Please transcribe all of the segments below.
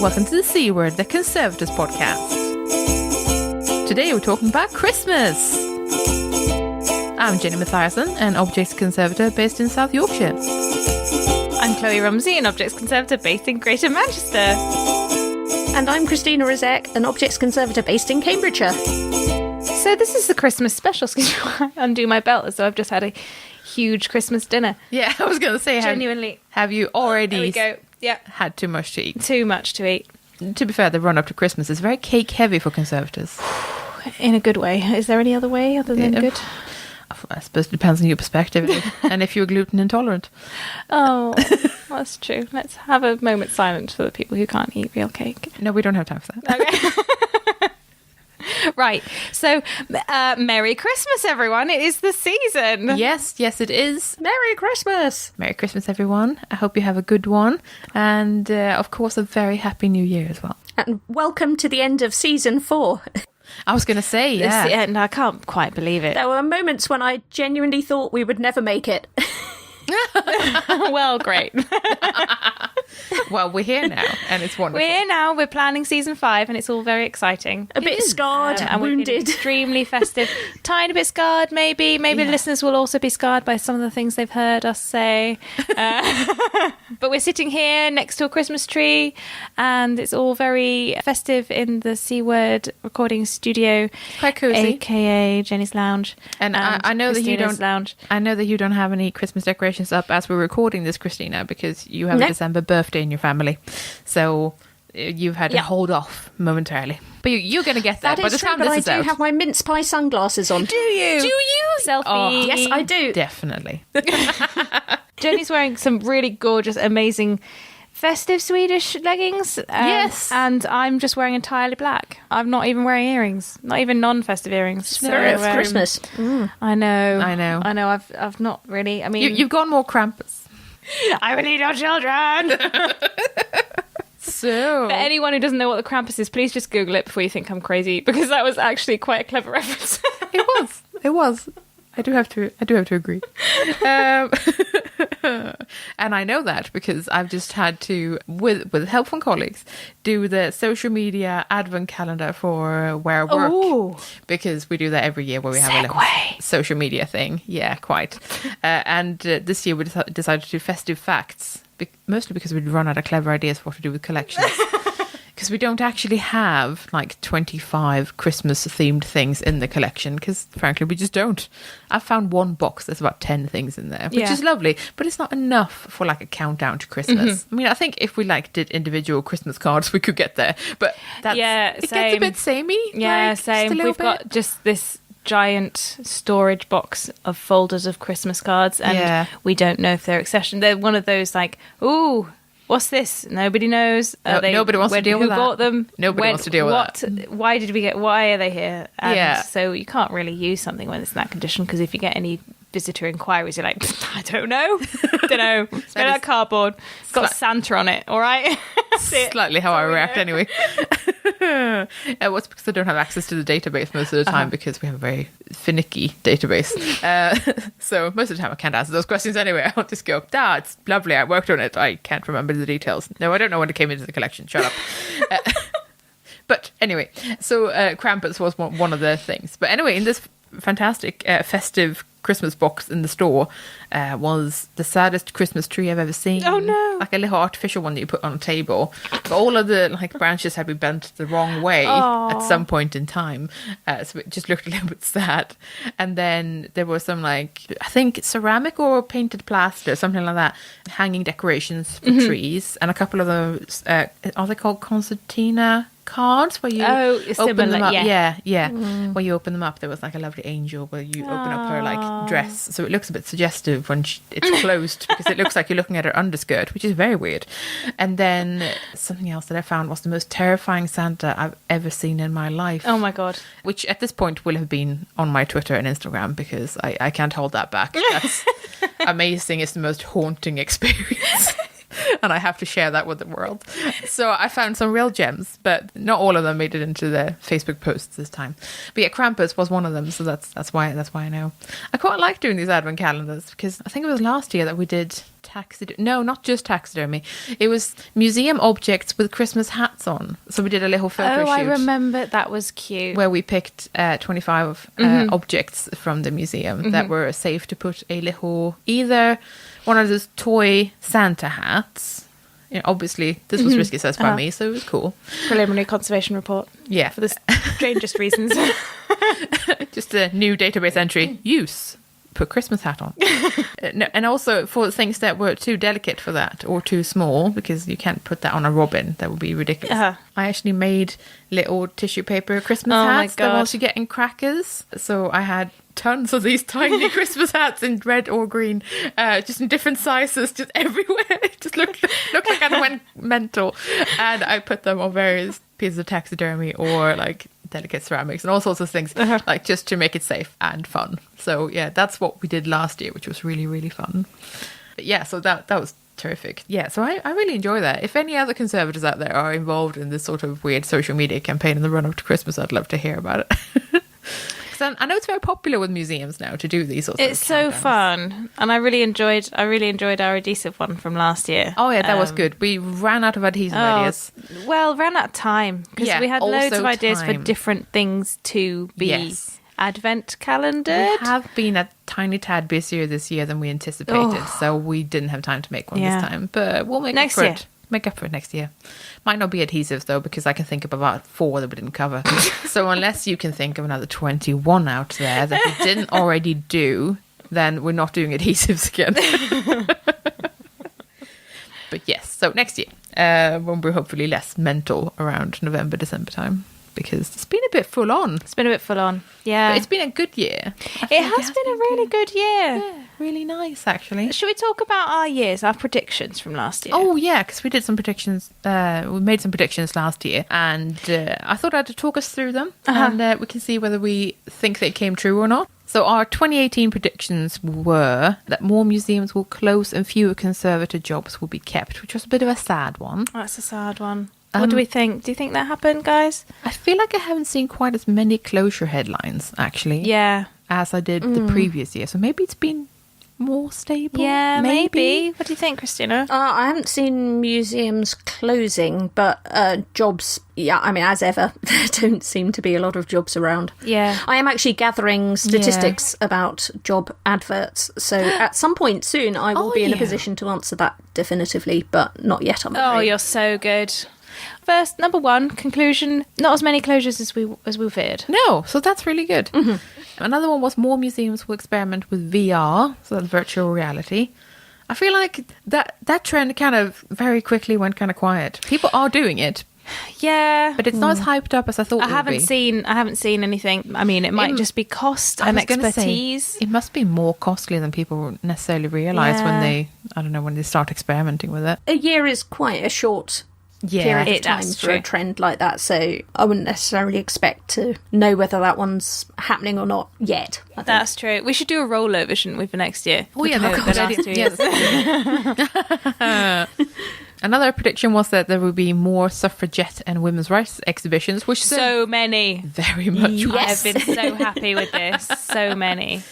Welcome to the C Word, the Conservators podcast. Today we're talking about Christmas. I'm Jenny Mathiasson, an Objects Conservator based in South Yorkshire. I'm Kloe Rumsey, an Objects Conservator based in Greater Manchester. And I'm Christina, Rozeik, an Objects Conservator based in Cambridgeshire. So this is the Christmas special. Excuse me, I undo my belt as though I've just had a huge Christmas dinner. Yeah, I was going to say, genuinely. Have you already There we go. Yeah. had too much to eat? Too much to eat. To be fair, the run up to Christmas is very cake heavy for Conservators. In a good way. Is there any other way other than good? I suppose it depends on your perspective and if you're gluten intolerant. Oh, that's true. Let's have a moment silent for the people who can't eat real cake. No, we don't have time for that. Okay. Right. So, Merry Christmas, everyone. It is the season. Yes, it is. Merry Christmas! Merry Christmas, everyone. I hope you have a good one. And, of course, a very happy New Year as well. And welcome to the end of season 4. I was going to say, yeah. And I can't quite believe it. There were moments when I genuinely thought we would never make it. Well, great. Well, we're here now, and it's wonderful. We're here now. We're planning season 5, and it's all very exciting. A bit scarred, and wounded. Extremely festive. Tiny bit scarred, maybe. Maybe listeners will also be scarred by some of the things they've heard us say. But we're sitting here next to a Christmas tree, and it's all very festive in the C Word recording studio. Quite cozy. AKA Jenny's Lounge. And I know that you Christina's don't. Lounge. I know that you don't have any Christmas decorations up as we're recording this, Christina, because you have a December birthday in your family, so you've had to hold off momentarily. But you're going to get that by the time this is out. I do have my mince pie sunglasses on. Do you? Do you? Selfie. Oh, Yes, I do. Definitely. Jenny's wearing some really gorgeous, amazing festive Swedish leggings. Yes. And I'm just wearing entirely black. I'm not even wearing earrings. Not even non-festive earrings. Spirit of Christmas. I know. I know. I've not really. I mean, You've gone more Krampus. I will eat your children. So, For anyone who doesn't know what the Krampus is, please just Google it before you think I'm crazy, because that was actually quite a clever reference. It was. I do have to agree. And I know that because I've just had to, with help from colleagues, do the social media advent calendar for where I work. Ooh. Because we do that every year where we have a little social media thing. Yeah, quite. And this year we decided to do festive facts, mostly because we'd run out of clever ideas for what to do with collections. Because we don't actually have like 25 Christmas themed things in the collection, because frankly we just don't. I've found one box that's about 10 things in there, which is lovely, but it's not enough for like a countdown to Christmas. I mean, I think if we like did individual Christmas cards we could get there, but it gets a bit samey. Yeah, like, same. We've got just this giant storage box of folders of Christmas cards, and we don't know if they're accession. They're one of those like, ooh, what's this? Nobody knows. Nobody wants to deal with that. Who bought them? Nobody wants to deal with that. Why did we get? Why are they here? And so you can't really use something when it's in that condition, because if you get any visitor inquiries, you're like, I don't know. It's made out of cardboard. It's got Santa on it. All right. Slightly how I react anyway. What's because I don't have access to the database most of the time, because we have a very finicky database. So most of the time I can't answer those questions anyway. I'll just go, it's lovely, I worked on it, I can't remember the details. No, I don't know when it came into the collection, shut up. But anyway, so Krampus was one of the things. But anyway, in this fantastic festive Christmas box in the store was the saddest Christmas tree I've ever seen. Oh no! Like a little artificial one that you put on a table. But all of the branches had been bent the wrong way at some point in time, so it just looked a little bit sad. And then there was some I think ceramic or painted plaster, something like that, hanging decorations for trees, and a couple of those. Are they called concertina cards where you open them up? Yeah. Where you open them up, there was like a lovely angel where you open up her dress, so it looks a bit suggestive when it's closed, because it looks like you're looking at her underskirt, which is very weird. And then something else that I found was the most terrifying Santa I've ever seen in my life. Oh my god! Which at this point will have been on my Twitter and Instagram, because I can't hold that back. That's amazing. It's the most haunting experience and I have to share that with the world. So I found some real gems, but not all of them made it into the Facebook posts this time. But yeah, Krampus was one of them, so that's why I know. I quite like doing these advent calendars because I think it was last year that we did taxidermy. No, not just taxidermy. It was museum objects with Christmas hats on. So we did a little photo shoot. I remember. That was cute. Where we picked 25 objects from the museum that were safe to put a little, either one of those toy Santa hats. You know, obviously, this was risky size by me, so it was cool. Preliminary conservation report. Yeah. For the strangest reasons. Just a new database entry. Use. Put Christmas hat on. No, and also for things that were too delicate for that or too small, because you can't put that on a robin. That would be ridiculous. I actually made little tissue paper Christmas hats that was you get in crackers. So I had tons of these tiny Christmas hats in red or green, just in different sizes, just everywhere. It just looked like I went mental. And I put them on various pieces of taxidermy or like delicate ceramics and all sorts of things, like just to make it safe and fun. So yeah, that's what we did last year, which was really, really fun. But yeah, so that was terrific. Yeah, so I really enjoy that. If any other conservators out there are involved in this sort of weird social media campaign in the run up to Christmas, I'd love to hear about it. Because I know it's very popular with museums now to do these sorts of It's so fun, and I really enjoyed our adhesive one from last year. Oh yeah, that was good. We ran out of adhesive ideas. Well, ran out of time because we had loads of ideas for time. Different things to be advent calendared. We have been a tiny tad busier this year than we anticipated, so we didn't have time to make one this time. But we'll make up for it. Make up for it next year. Might not be adhesives though, because I can think of about 4 that we didn't cover. So unless you can think of another 21 out there that we didn't already do, then we're not doing adhesives again. But yes, so next year, when we're hopefully less mental around November, December time. Because it's been a bit full on. It's been a bit full on, yeah. But it's been a good year. It has been a really good year. Yeah, really nice, actually. Should we talk about our predictions from last year? Oh, yeah, because we did some predictions. We made some predictions last year. And I thought I'd talk us through them. And we can see whether we think they came true or not. So our 2018 predictions were that more museums will close and fewer conservator jobs will be kept, which was a bit of a sad one. That's a sad one. What do we think? Do you think that happened, guys? I feel like I haven't seen quite as many closure headlines, actually. Yeah. As I did the previous year. So maybe it's been more stable. Yeah, maybe. What do you think, Christina? I haven't seen museums closing, but jobs, I mean, as ever, there don't seem to be a lot of jobs around. Yeah. I am actually gathering statistics about job adverts, so at some point soon I will be in a position to answer that definitively, but not yet, I'm afraid. Oh, you're so good. First, number one, conclusion, not as many closures as we feared. No, so that's really good. Another one was more museums will experiment with VR, so that's virtual reality. I feel like that trend kind of very quickly went kind of quiet. People are doing it. Yeah. But it's not as hyped up as I thought it would be. I haven't seen anything. I mean, it might just be cost and expertise. It must be more costly than people necessarily realise when they start experimenting with it. A year is quite a short period of time for a trend like that, so I wouldn't necessarily expect to know whether that one's happening or not yet. That's true. We should do a rollover, shouldn't we, for next year? Oh yeah, Another prediction was that there would be more suffragette and women's rights exhibitions, which so many, very much. Yes. I've been so happy with this. So many.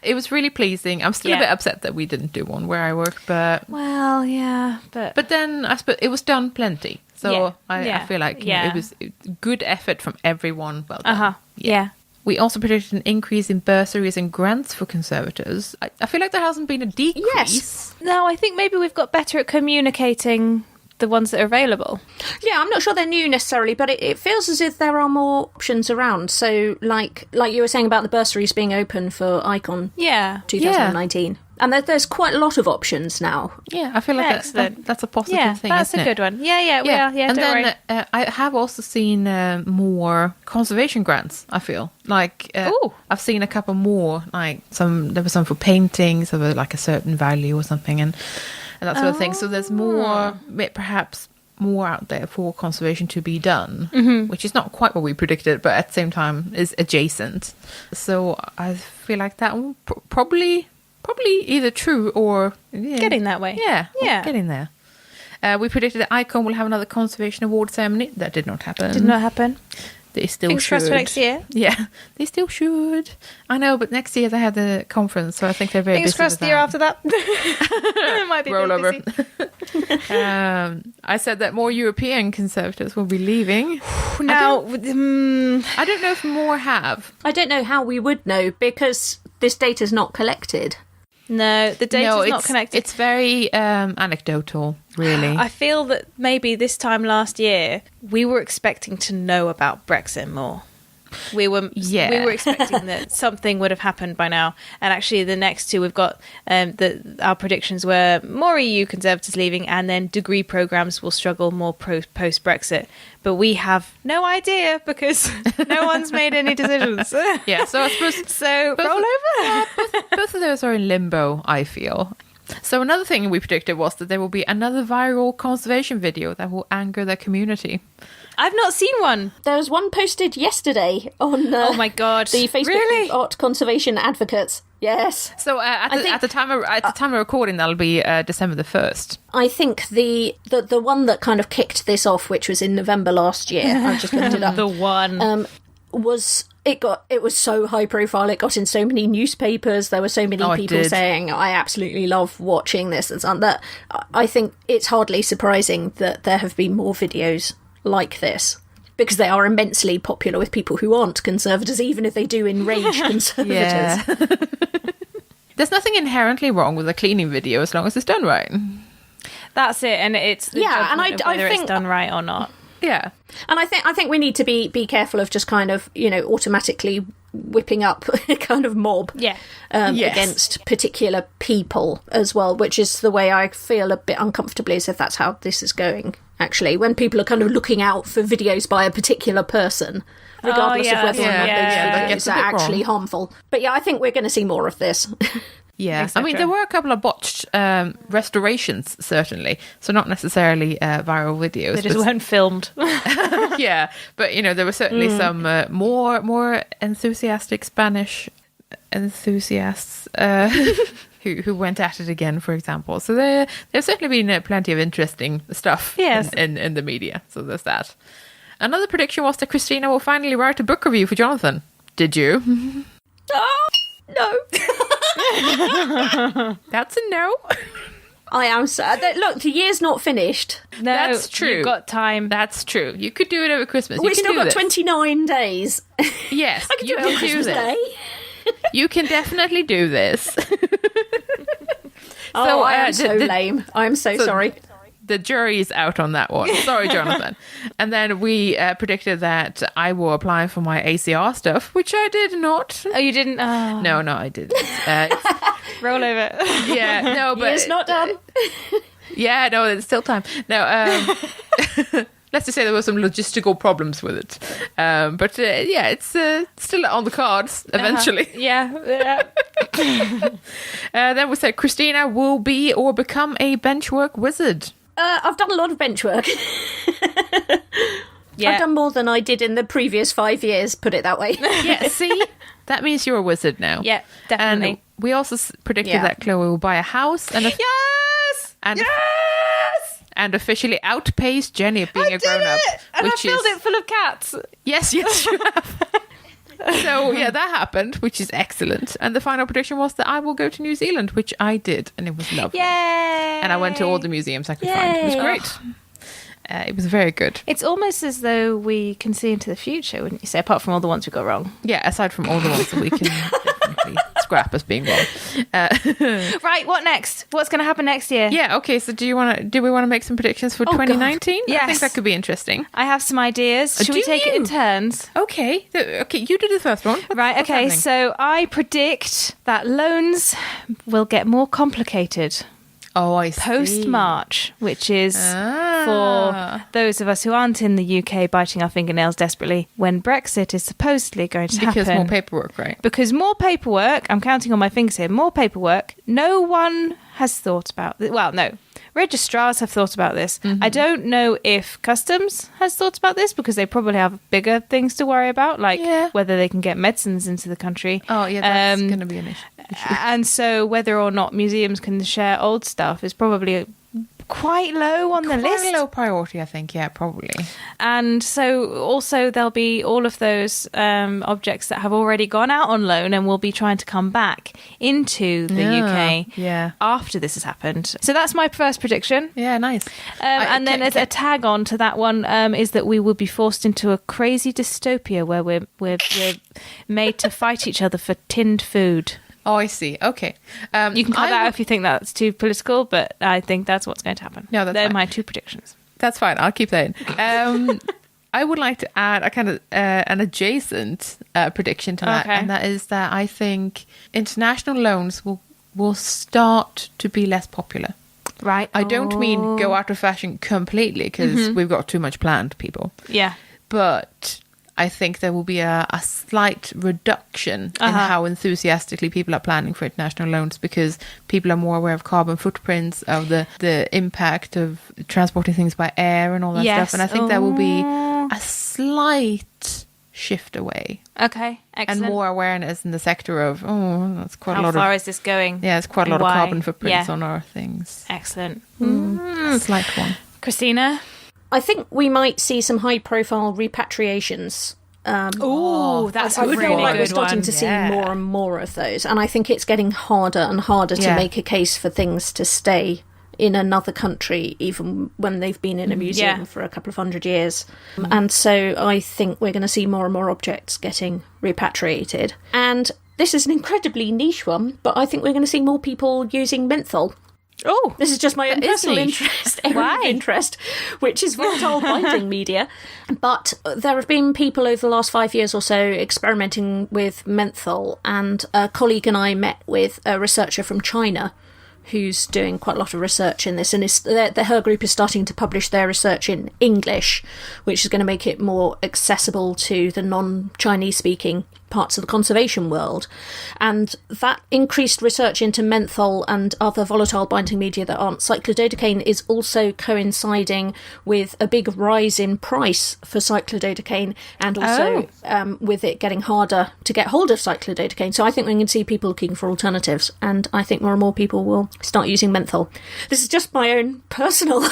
It was really pleasing. I'm still a bit upset that we didn't do one where I work, but but then I suppose it was done plenty. So I feel like it was good effort from everyone. Well done. Yeah. We also predicted an increase in bursaries and grants for conservators. I feel like there hasn't been a decrease. Yes. No, I think maybe we've got better at communicating the ones that are available. Yeah, I'm not sure they're new necessarily, but it feels as if there are more options around. So, like you were saying about the bursaries being open for Icon 2019. And there's quite a lot of options now. Yeah, I feel like that's a positive thing, that's isn't a good one. Yeah, we are. Yeah, and don't then worry. I have also seen more conservation grants, I feel. Like, I've seen a couple more, like there were some for paintings of like a certain value or something, and that sort of thing. So there's more, perhaps more out there for conservation to be done, which is not quite what we predicted, but at the same time is adjacent. So I feel like that one probably either true or getting that way. Yeah, getting there. We predicted that Icon will have another conservation award ceremony. That did not happen. Did not happen. They still Fingers should. crossed for next year. Yeah, they still should. I know, but next year they have the conference, so I think they're very Fingers busy crossed with the year after that. It might be roll over. busy. I said that more European conservators will be leaving. Now, I don't know if more have. I don't know how we would know because this data's not collected. No, the data's not connected. It's very anecdotal, really. I feel that maybe this time last year we were expecting to know about Brexit more. We were expecting that something would have happened by now, and actually the next two we've got our predictions were more EU Conservatives leaving, and then degree programs will struggle more post Brexit. But we have no idea because no one's made any decisions. Yeah, so I suppose roll over. Both of those are in limbo, I feel. So another thing we predicted was that there will be another viral conservation video that will anger the community. I've not seen one. There was one posted yesterday on oh my god, the Facebook group Art Conservation Advocates. Yes. So at the time of recording, that'll be December the 1st. I think the one that kind of kicked this off, which was in November last year, I just looked it up. The one it was so high profile. It got in so many newspapers. There were so many people saying, "I absolutely love watching this," and that. I think it's hardly surprising that there have been more videos like this, because they are immensely popular with people who aren't conservators, even if they do enrage conservators. Yeah. There's nothing inherently wrong with a cleaning video as long as it's done right. That's it, and it's the and I think it's done right or not. Yeah, and I think we need to be careful of just kind of automatically whipping up a kind of mob against particular people as well, which is the way I feel a bit uncomfortably, as if that's how this is going. Actually, when people are kind of looking out for videos by a particular person, regardless of whether or not those videos are actually harmful. But yeah, I think we're going to see more of this. Yeah, I mean, there were a couple of botched restorations, certainly. So not necessarily viral videos. They just weren't filmed. Yeah, but, there were certainly some more enthusiastic Spanish enthusiasts who went at it again, for example. So there's certainly been plenty of interesting stuff in the media. So there's that. Another prediction was that Christina will finally write a book review for Jonathan. Did you? Oh, no. That's a no. I am sad. Look, the year's not finished. No, that's true. You've got time. That's true. You could do it over Christmas. We've still got 29 days. Yes, I can do it on Christmas Day. You can definitely do this. I am so lame. I'm so sorry. The jury's out on that one. Sorry, Jonathan. And then we predicted that I will apply for my ACR stuff, which I did not. Oh, you didn't? Oh. No, I didn't. Roll over. Yeah, no, but it's not done. Yeah, no, there's still time. No, let's just say there were some logistical problems with it. But it's still on the cards eventually. Yeah. Then we said Christina will be or become a benchwork wizard. I've done a lot of bench work. Yeah. I've done more than I did in the previous 5 years, put it that way. Yeah, see? That means you're a wizard now. Yeah, definitely. And we also predicted that Kloe will buy a house. And and officially outpace Jenny of being a grown-up. And I filled it full of cats. Yes, you have. So, yeah, that happened, which is excellent. And the final prediction was that I will go to New Zealand, which I did, and it was lovely. Yay! And I went to all the museums I could find. It was great. It was very good. It's almost as though we can see into the future, wouldn't you say? Apart from all the ones we got wrong. Yeah, aside from all the ones that we can definitely scrap as being wrong. Right, what next? What's going to happen next year? Yeah, okay, so do we want to make some predictions for 2019? Yes. I think that could be interesting. I have some ideas. Should we take it in turns? Okay, you did the first one. Right, okay, so I predict that loans will get more complicated. Oh, I see. Post-March, which is for those of us who aren't in the UK biting our fingernails desperately when Brexit is supposedly going to happen. Because more paperwork, right? Because more paperwork, I'm counting on my fingers here, more paperwork. No one has thought about this. Well, no. Registrars have thought about this. Mm-hmm. I don't know if Customs has thought about this because they probably have bigger things to worry about, like whether they can get medicines into the country. Oh, yeah, that's going to be an issue. And so whether or not museums can share old stuff is probably quite low on the list. Quite low priority, I think. Yeah, probably. And so also there'll be all of those objects that have already gone out on loan and will be trying to come back into the UK after this has happened. So that's my first prediction. Yeah, nice. And then as a tag on to that one is that we will be forced into a crazy dystopia where we're made to fight each other for tinned food. Oh, I see. Okay. You can cut that out if you think that's too political, but I think that's what's going to happen. No, they're my two predictions. That's fine. I'll keep that in. I would like to add a kind of an adjacent prediction to that, and that is that I think international loans will start to be less popular. Right. I don't mean go out of fashion completely, because we've got too much planned, people. Yeah. But I think there will be a slight reduction in how enthusiastically people are planning for international loans, because people are more aware of carbon footprints, of the impact of transporting things by air and all that stuff. And I think there will be a slight shift away. Okay, excellent. And more awareness in the sector of, that's quite a lot of... How far is this going? Yeah, it's quite a lot of carbon footprints on our things. Excellent. Slight one. Christina? I think we might see some high-profile repatriations. That's a really good one. We're starting to see more and more of those, and I think it's getting harder and harder to make a case for things to stay in another country, even when they've been in a museum for a couple of 100 years. And so I think we're going to see more and more objects getting repatriated. And this is an incredibly niche one, but I think we're going to see more people using menthol. Oh, this is just my own personal interest, which is volatile binding media. But there have been people over the last 5 years or so experimenting with menthol, and a colleague and I met with a researcher from China who's doing quite a lot of research in this, and her group is starting to publish their research in English, which is going to make it more accessible to the non-Chinese speaking parts of the conservation world. And that increased research into menthol and other volatile binding media that aren't cyclododecane is also coinciding with a big rise in price for cyclododecane, and also with it getting harder to get hold of cyclododecane. So I think we can see people looking for alternatives, and I think more and more people will start using menthol. This is just my own personal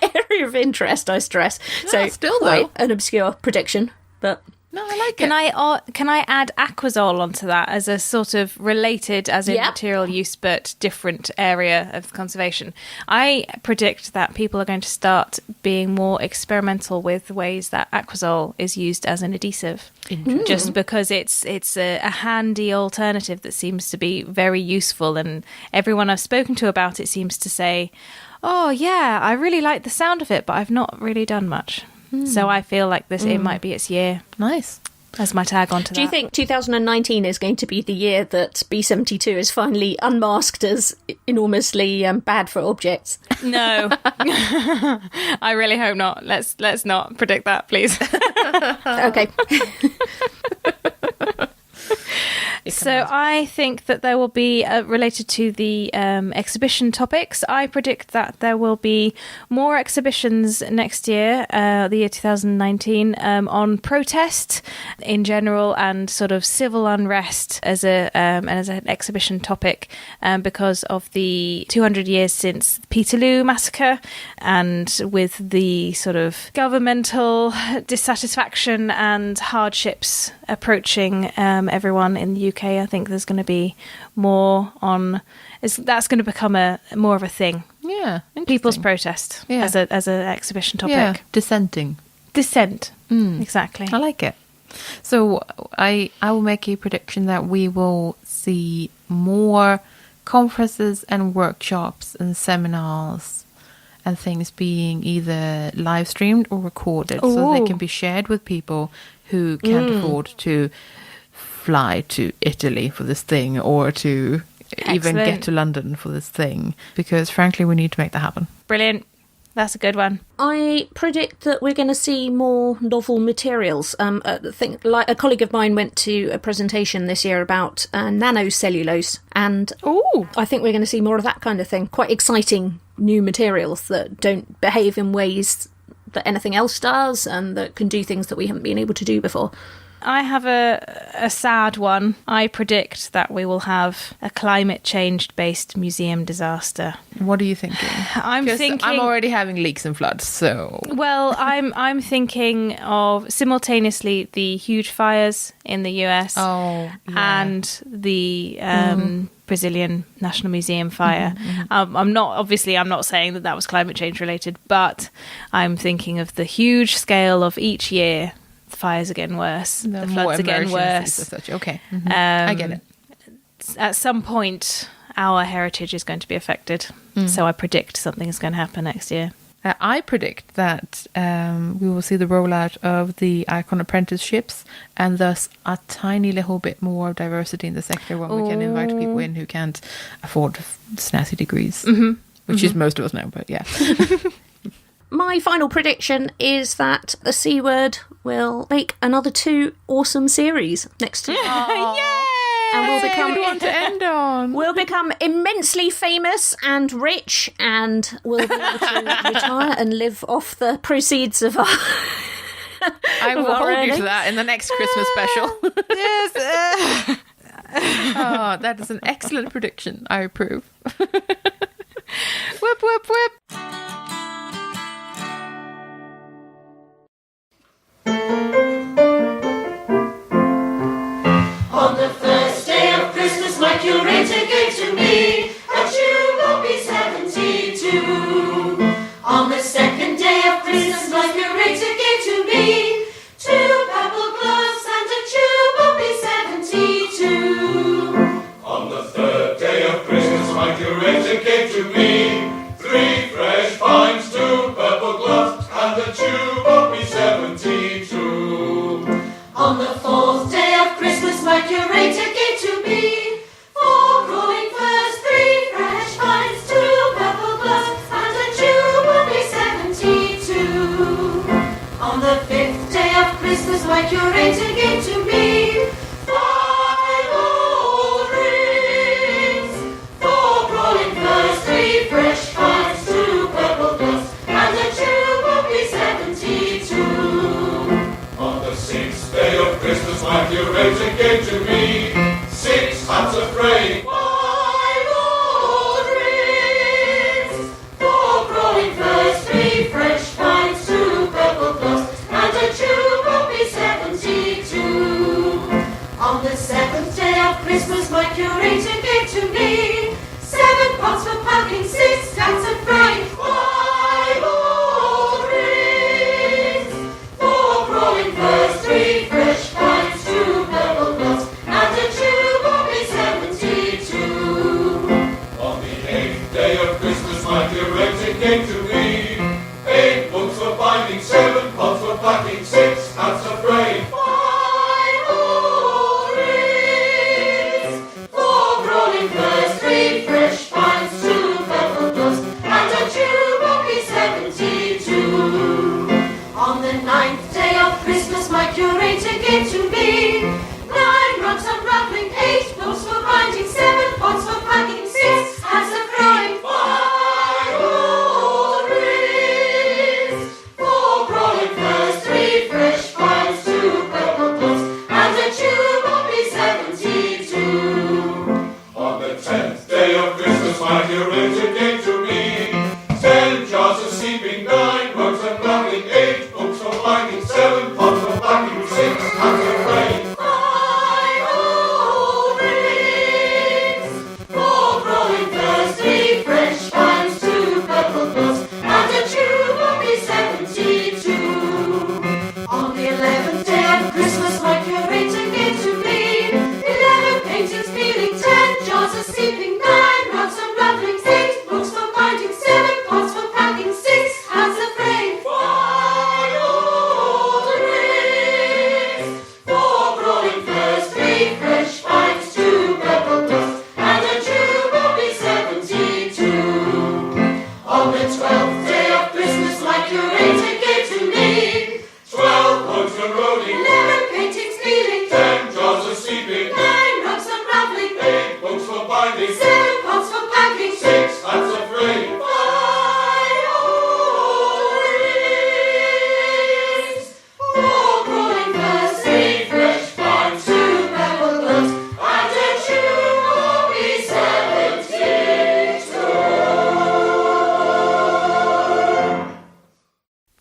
area of interest, I stress. So still though, an obscure prediction, but... No, I like it. Can I add aquazole onto that as a sort of related, as in material use, but different area of conservation? I predict that people are going to start being more experimental with ways that aquazole is used as an adhesive, just because it's a handy alternative that seems to be very useful, and everyone I've spoken to about it seems to say, "Oh yeah, I really like the sound of it, but I've not really done much." So I feel like it might be its year. Nice. As my tag onto that. Do you think 2019 is going to be the year that B-72 is finally unmasked as enormously bad for objects? No. I really hope not. Let's not predict that, please. Okay. So I think that there will be, related to the exhibition topics, I predict that there will be more exhibitions next year, the year 2019, on protest in general and sort of civil unrest as an exhibition topic, because of the 200 years since the Peterloo massacre, and with the sort of governmental dissatisfaction and hardships approaching everyone in the UK. I think there's going to be more on. That's going to become more of a thing. Yeah, people's protest as an exhibition topic. Yeah, dissent. Exactly. I like it. So I will make a prediction that we will see more conferences and workshops and seminars and things being either live streamed or recorded, so they can be shared with people who can't afford to fly to Italy for this thing, or to even get to London for this thing, because frankly we need to make that happen. Brilliant. That's a good one. I predict that we're going to see more novel materials. A colleague of mine went to a presentation this year about nanocellulose, and I think we're going to see more of that kind of thing. Quite exciting new materials that don't behave in ways that anything else does, and that can do things that we haven't been able to do before. I have a sad one. I predict that we will have a climate change-based museum disaster. What are you thinking? I'm already having leaks and floods, so... Well, I'm thinking of simultaneously the huge fires in the US and the Brazilian National Museum fire. I'm not saying that was climate change related, but I'm thinking of the huge scale of each year. The fires are getting worse. The floods are getting worse. Such. Okay, I get it. At some point, our heritage is going to be affected. So I predict something is going to happen next year. I predict that we will see the rollout of the Icon apprenticeships and thus a tiny little bit more diversity in the sector when we can invite people in who can't afford snazzy degrees, which is most of us now, but yeah. My final prediction is that the C Word will make another 2 awesome series next year. Yay! And we'll become immensely famous and rich, and we'll be able to retire and live off the proceeds of our... I will hold you to that in the next Christmas special. Yes. Oh, that is an excellent prediction. I approve. Whip, whip, whip. On the first day of Christmas, my curator gave to me a tulip be 72. On the second day of Christmas, my curator gave to me 2 purple gloves and a tulip be 72. On the third day of Christmas, my curator gave to me 3 fresh pines, 2 purple gloves, and a tulip be 72. On the fourth day of Christmas, my curator gave to me 4 crawling furs, 3 fresh pines, 2 purple gloves, and a tulip be 72. On the fifth day of Christmas, my curator gave to me 5 old rings, 4 crawling furs, 3 fresh pines, 2 purple gloves, and a tulip be 72. On the 6th day of Christmas, my curator gave to me 6 hats a-fraying, 5 old rings, 4 crawling furs, 3 fresh pines, 2 purple gloves, and a tulip be 72. On the 7th day of Christmas, my curator gave to me 7 pots for packing, 6 hats a-fraying, 5 old rings, 4 crawling furs, 3 fresh pines, 2 purple gloves,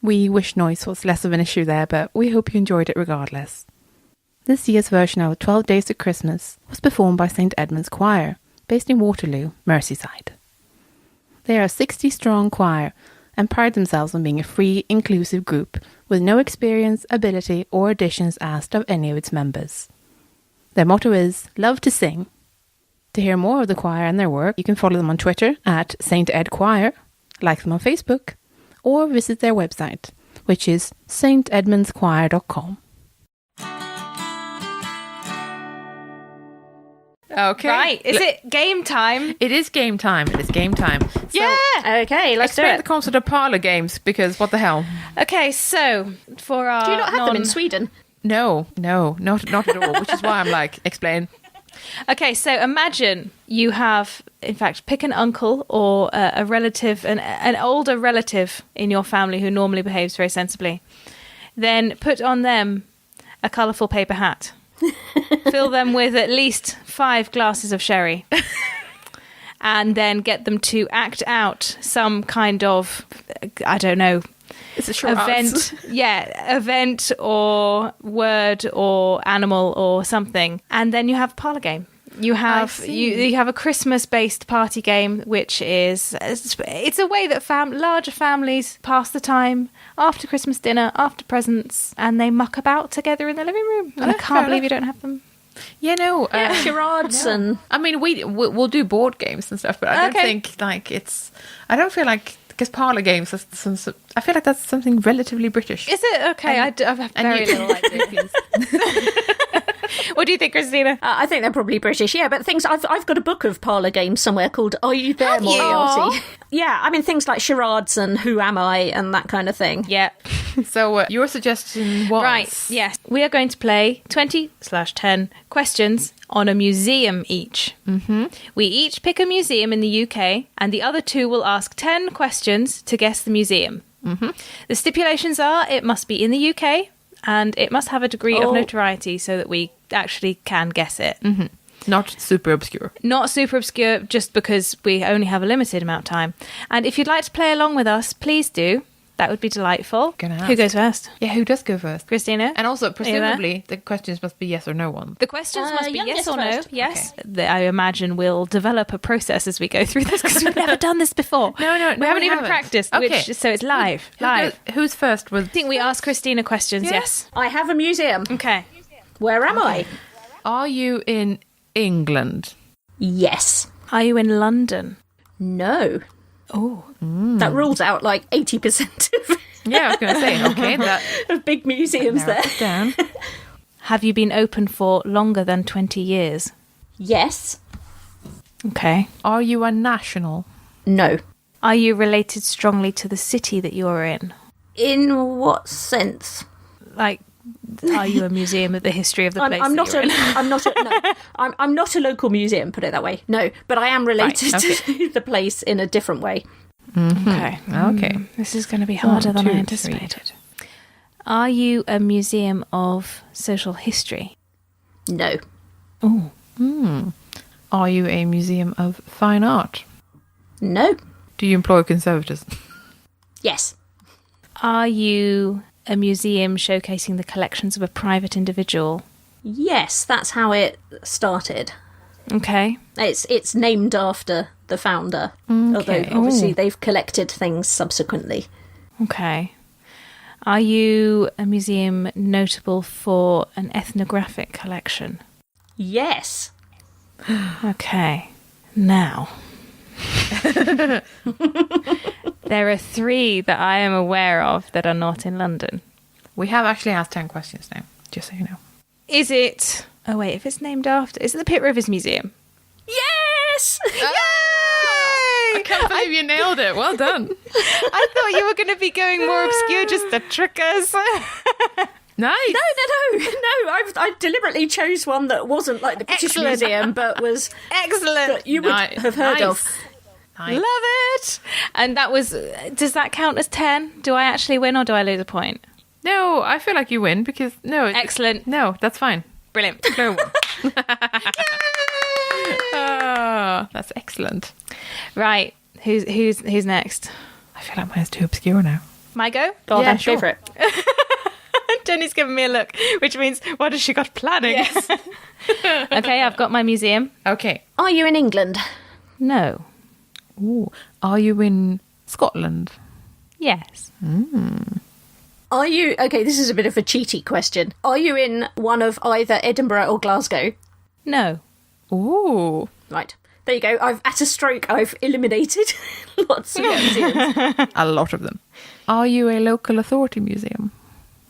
We wish noise was less of an issue there, but we hope you enjoyed it regardless. This year's version of 12 Days to Christmas was performed by St Edmund's Choir, based in Waterloo, Merseyside. They are a 60-strong choir and pride themselves on being a free, inclusive group with no experience, ability or auditions asked of any of its members. Their motto is, love to sing. To hear more of the choir and their work, you can follow them on Twitter at St Ed Choir, like them on Facebook, or visit their website, which is stedmundschoir.com. Okay. Right. Is it game time? It is game time. It is game time. Yeah. Okay, let's do explain it. the concept of parlour games, because what the hell? Okay, so for our Do you not have them in Sweden? No, not at all, which is why I'm like, explain. Okay, so imagine you have, in fact, pick an uncle or a relative, an older relative in your family who normally behaves very sensibly. Then put on them a colourful paper hat. Fill them with at least 5 glasses of sherry. And then get them to act out some kind of, I don't know, It's a charades. event or word or animal or something. And then you have a parlour game. You have you have a Christmas-based party game, which is it's a way that larger families pass the time after Christmas dinner, after presents, and they muck about together in the living room. And I can't believe you don't have them. Yeah, no. Charades and... I mean, we'll do board games and stuff, but I don't think like it's... I don't feel like... Because parlour games, I feel like that's something relatively British. Is it? Okay, I have very little idea. What do you think, Christina? I think they're probably British, yeah. But things I've got a book of parlour games somewhere called "Are You There, Moriarty?" Yeah, I mean things like charades and "Who Am I?" and that kind of thing. Yeah. So your suggestion was Right. Yes, we are going to play 20/10 questions on a museum each. Mm-hmm. We each pick a museum in the UK, and the other two will ask 10 questions to guess the museum. Mm-hmm. The stipulations are it must be in the UK. And it must have a degree of notoriety so that we actually can guess it. Mm-hmm. Not super obscure. Not super obscure, just because we only have a limited amount of time. And if you'd like to play along with us, please do. That would be delightful. Who goes first? Yeah, who does go first? Christina? And also, presumably, the questions must be yes or no ones. The questions must be yes or no. first. Yes. Okay. I imagine we'll develop a process as we go through this because we've never done this before. No, we haven't even practiced. Okay. So it's live. Who's first? I think we ask Christina questions, yes. I have a museum. Okay. Where am I? Are you in England? Yes. Are you in London? No. Oh. That rules out like 80% Yeah, I was going to say, okay, that... of big museums there. Down. Have you been open for longer than 20 years? Yes. Okay. Are you a national? No. Are you related strongly to the city that you're in? In what sense? Like, are you a museum of the history of the place? I'm not a local museum, put it that way. No, but I am related to the place in a different way. Mm-hmm. Okay. This is going to be harder than I anticipated. Are you a museum of social history? No. Oh. Are you a museum of fine art? No. Do you employ conservators? Yes. Are you a museum showcasing the collections of a private individual? Yes, that's how it started. Okay. It's named after the founder, although obviously they've collected things subsequently. Okay. Are you a museum notable for an ethnographic collection? Yes. Okay. Now. There are 3 that I am aware of that are not in London. We have actually asked 10 questions now, just so you know. Is it... Oh, wait, if it's named after... Is it the Pitt Rivers Museum? Yes! Yay! I can't believe you nailed it. Well done. I thought you were going to be going more obscure just to trick us. Nice. No. I deliberately chose one that wasn't like the British Museum, but was... Excellent. That you would have heard of. Nice. Love it. And that was... Does that count as 10? Do I actually win or do I lose a point? No, I feel like you win because... No. Excellent. No, that's fine. Brilliant. Kloe won. Oh, that's excellent. Right. Who's next? I feel like mine's too obscure now. My go? Go on, Yeah, then, sure. go for it. Jenny's giving me a look, which means, what has she got planning? Yes. Okay, I've got my museum. Okay. Are you in England? No. Ooh. Are you in Scotland? Yes. Are you... Okay, this is a bit of a cheaty question. Are you in one of either Edinburgh or Glasgow? No. Ooh. Right. There you go. At a stroke, I've eliminated lots of museums. A lot of them. Are you a local authority museum?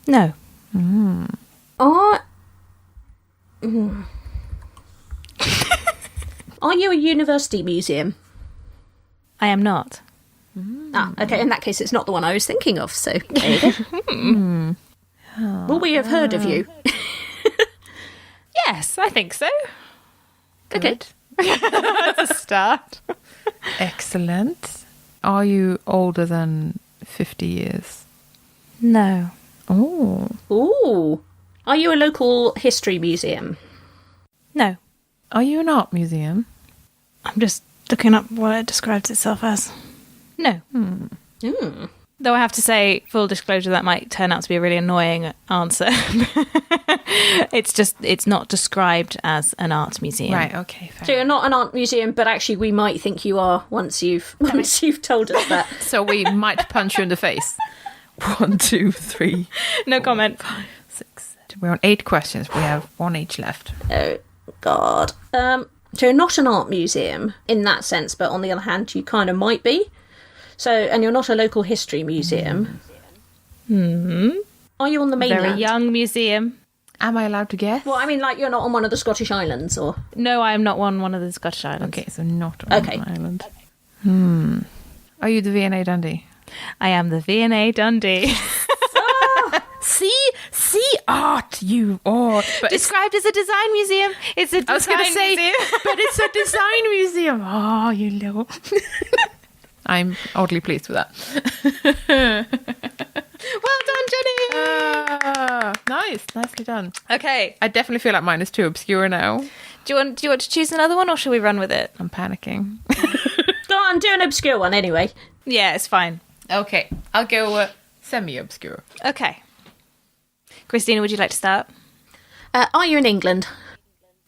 No. Are you a university museum? I am not. Ah, okay, in that case, it's not the one I was thinking of, so there you go. Will we have heard of you? Yes, I think so. Okay. That's a start. Excellent. Are you older than 50 years? No. Oh. Ooh. Are you a local history museum? No. Are you an art museum? I'm just looking up what it describes itself as. No. Though I have to say, full disclosure, that might turn out to be a really annoying answer. It's not described as an art museum. Right, okay. Fair. So you're not an art museum, but actually we might think you are once you've told us that. So we might punch you in the face. 1, 2, 3. No comment. 5, 6, 7. We're on 8 questions. We have 1 each left. Oh, God. So you're not an art museum in that sense, but on the other hand, you kind of might be. So, and you're not a local history museum. Are you on the mainland? Very young museum. Am I allowed to guess? Well, I mean, like, you're not on one of the Scottish Islands, or... No, I am not on one of the Scottish Islands. Okay, so not on Okay. an island. Are you the V&A Dundee? I am the V&A Dundee. See art, you are. But Described as a design museum. It's a design I was going to say, museum. but it's a design museum. Oh, you know. I'm oddly pleased with that. Well done, Jenny. Nice, nicely done. Okay. I definitely feel like mine is too obscure now. Do you want to choose another one, or shall we run with it? I'm panicking. Go on, do an obscure one anyway. Yeah, it's fine. Okay, I'll go semi-obscure. Okay. Christina, would you like to start? Are you in England?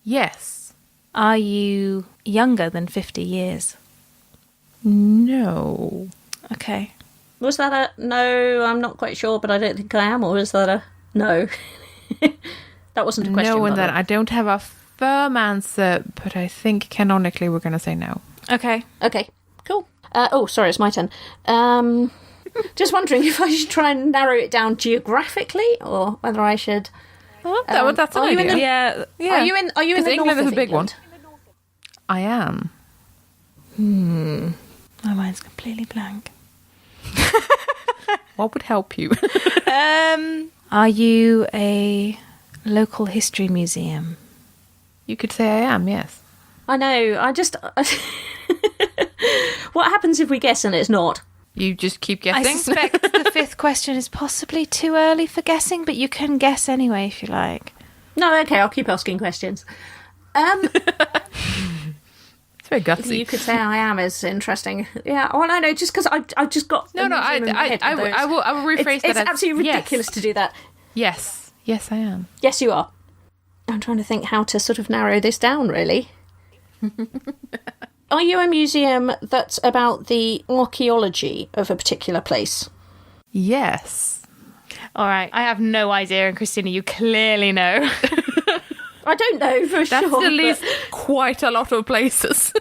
Yes. Are you younger than 50 years? No. Okay. Was that a no? I'm not quite sure, but I don't think I am. Or was that a no? That wasn't a question. No, and by the then way. I don't have a firm answer, but I think canonically we're going to say no. Okay. Okay, cool. Oh, sorry, it's my turn. Just wondering if I should try and narrow it down geographically, or whether I should. Oh, that's an are you in idea. Yeah. Yeah. Are you in? Are you in the England north is of a big England? one. I am. My mind's completely blank. What would help you? Are you a local history museum? You could say I am, yes. I know. I just. What happens if we guess and it's not? You just keep I guessing. suspect the fifth question is possibly too early for guessing, but you can guess anyway if you like. No, okay, I'll keep asking questions. It's very gutsy. You could say I am is interesting. Yeah, well, I know, just because I've just got. No, a I museum in my head with those. will rephrase It's that as absolutely yes. ridiculous to do that. Yes, I am. Yes, you are. I'm trying to think how to sort of narrow this down, really. Are you a museum that's about the archaeology of a particular place? Yes. All right. I have no idea, and Christina, you clearly know. I don't know for That's sure. at least quite a lot of places.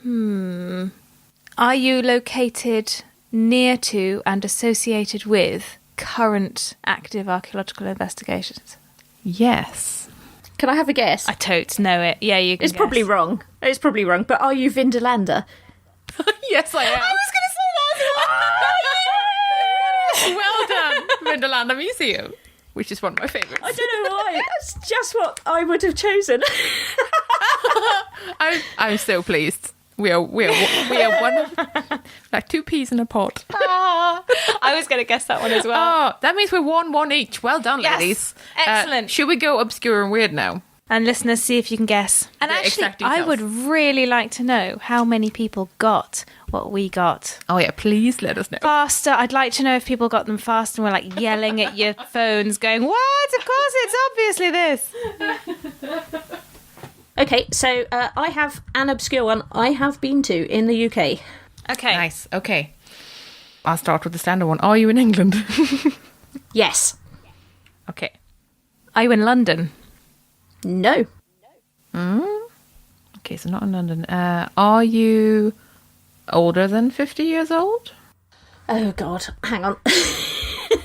Are you located near to and associated with current active archaeological investigations? Yes. Can I have a guess? I totes know it. Yeah, you can It's guess. probably wrong. It's probably wrong. But are you Vindelander? Yes, I am. I was going to say that. Well done, Vindolanda Museum, which is one of my favourites. I don't know why. That's just what I would have chosen. I'm so pleased. We are one of like 2 peas in a pot. I was going to guess that one as well. Oh, that means we're 1-1 each. Well done, Yes. ladies. Excellent. Should we go obscure and weird now? And listeners, see if you can guess. And actually, I would really like to know how many people got what we got. Oh yeah, please let us know. Faster. I'd like to know if people got them fast and were like yelling at your phones going, what? Of course it's obviously this. Okay, so I have an obscure one I have been to in the UK. Okay. Nice. Okay. I'll start with the standard one. Are you in England? Yes. Okay. Are you in London? No. Okay, so not in London. Are you older than 50 years old? Oh, God. Hang on.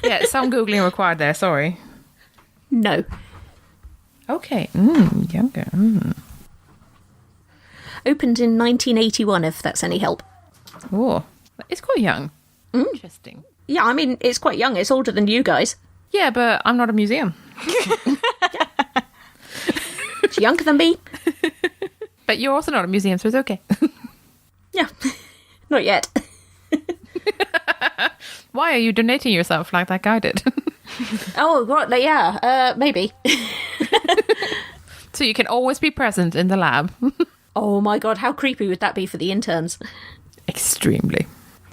Yeah, some Googling required there, sorry. No. Okay. Younger. Opened in 1981, if that's any help. Oh, it's quite young. Interesting. Yeah, I mean, it's quite young. It's older than you guys. Yeah, but I'm not a museum. It's younger than me. But you're also not a museum, so it's okay. Yeah. Not yet. Why are you donating yourself like that guy did? Oh, right. Yeah, maybe. So you can always be present in the lab. Oh, my God. How creepy would that be for the interns? Extremely.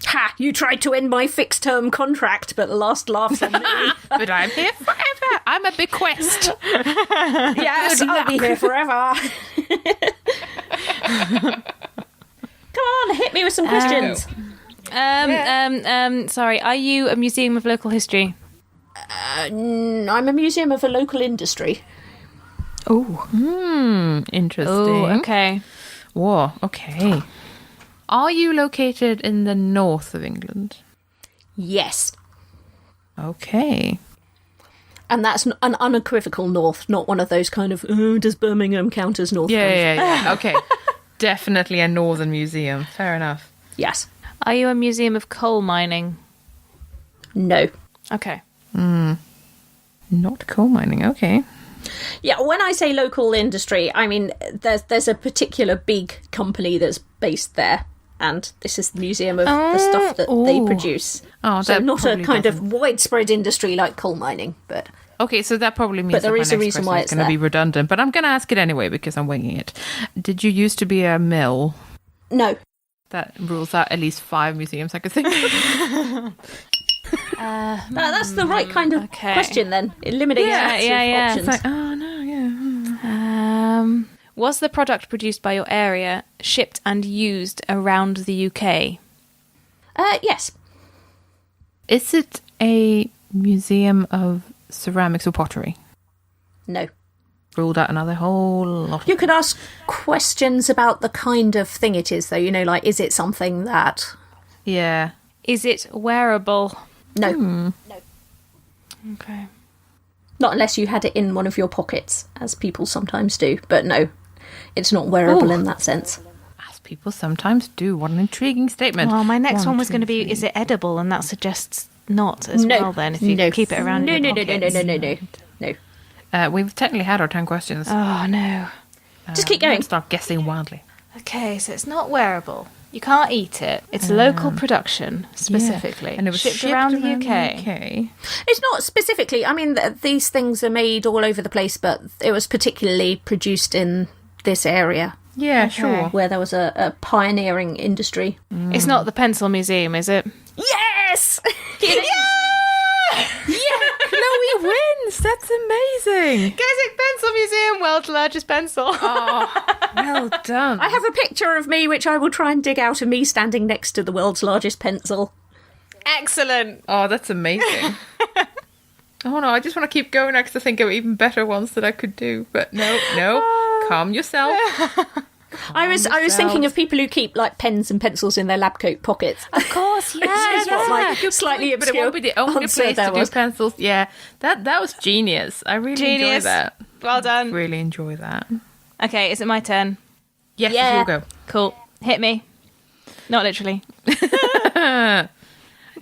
Ha! You tried to end my fixed-term contract, but the last laugh's on me. But I'm here forever. I'm a bequest. Yes, I'll be here forever. Come on, hit me with some questions. Sorry, are you a museum of local history? I'm a museum of a local industry. Oh. Interesting. Oh, okay. Whoa, okay. Are you located in the north of England? Yes. Okay. And that's an unequivocal north, not one of those kind of, oh, does Birmingham count as north? Yeah. Okay. Definitely a northern museum. Fair enough. Yes. Are you a museum of coal mining? No. Okay. Not coal mining. Okay. Yeah, when I say local industry, I mean there's a particular big company that's based there, and this is the museum of the stuff that they produce. Oh, so that not a probably kind doesn't- of widespread industry like coal mining, but Okay, so that probably means But there that my is a next reason question why is it's going to be there. redundant, but I'm going to ask it anyway because I'm winging it. Did you used to be a mill? no. That rules out at least 5 museums I could think of. That's the right kind of Okay. question then. Eliminating lots of yeah. options. It's like, oh no, yeah. Was the product produced by your area shipped and used around the UK? Yes. Is it a museum of ceramics or pottery? No. Ruled out another whole lot. You could ask questions about the kind of thing it is, though. You know, like, is it something that... Yeah. Is it wearable? No. Hmm. Okay. Not unless you had it in one of your pockets, as people sometimes do. But no, it's not wearable in that sense. As people sometimes do. What an intriguing statement. Well, my next one was two, going to be, three. is it edible? And that suggests not as No. well then, if you No. keep it around No, in your no, pockets. no. We've technically had our 10 questions. Oh, no. Just keep going. Let's start guessing wildly. Okay, so it's not wearable. You can't eat it. It's local production, specifically. Yeah. And it was shipped around the UK. It's not specifically. I mean, these things are made all over the place, but it was particularly produced in this area Yeah, Okay. sure. where there was a pioneering industry. It's not the Pencil Museum, is it? Yes! Kloe wins! That's amazing! Keswick Pencil Museum, world's largest pencil. Well done. I have a picture of me, which I will try and dig out of me standing next to the world's largest pencil. Excellent. Oh, that's amazing. Oh no, I just want to keep going next to think of even better ones that I could do. But no. Calm yourself. I was thinking of people who keep like pens and pencils in their lab coat pockets. Of course, Which is what my slightly But it obscure won't be the only answer place there to do was. pencils. Yeah, that was genius. I really enjoy Genius. that. Well done. Really enjoy that. Okay, is it my turn? Yes, Yeah. you'll go. Cool. Hit me. Not literally.